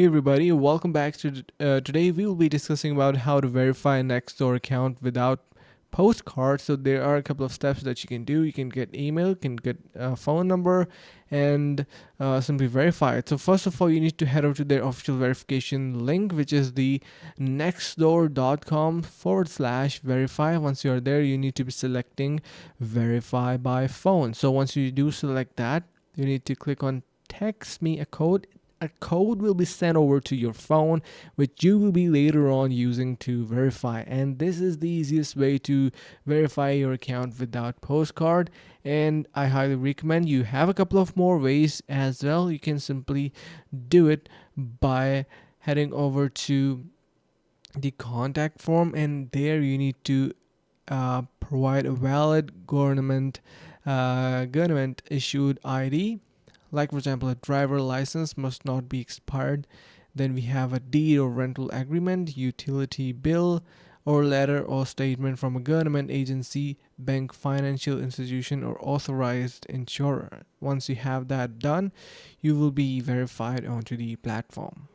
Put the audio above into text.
Hey everybody, welcome back to today. We will be discussing about how to verify a Nextdoor account without Postcard. So there are a couple of steps that you can do. You can get email, you can get a phone number, and simply verify it. So first of all, you need to head over to their official verification link, which is the nextdoor.com/verify. Once you are there, you need to be selecting verify by phone. So once you do select that, you need to click on text me a code. A code will be sent over to your phone, which you will be later on using to verify. And this is the easiest way to verify your account without Postcard. And I highly recommend you have a couple of more ways as well. You can simply do it by heading over to the contact form, and there you need to provide a valid government issued ID, like for example a driver license must not be expired. Then we have a deed or rental agreement, utility bill or letter or statement from a government agency, bank, financial institution or authorized insurer. Once you have that done, you will be verified onto the platform.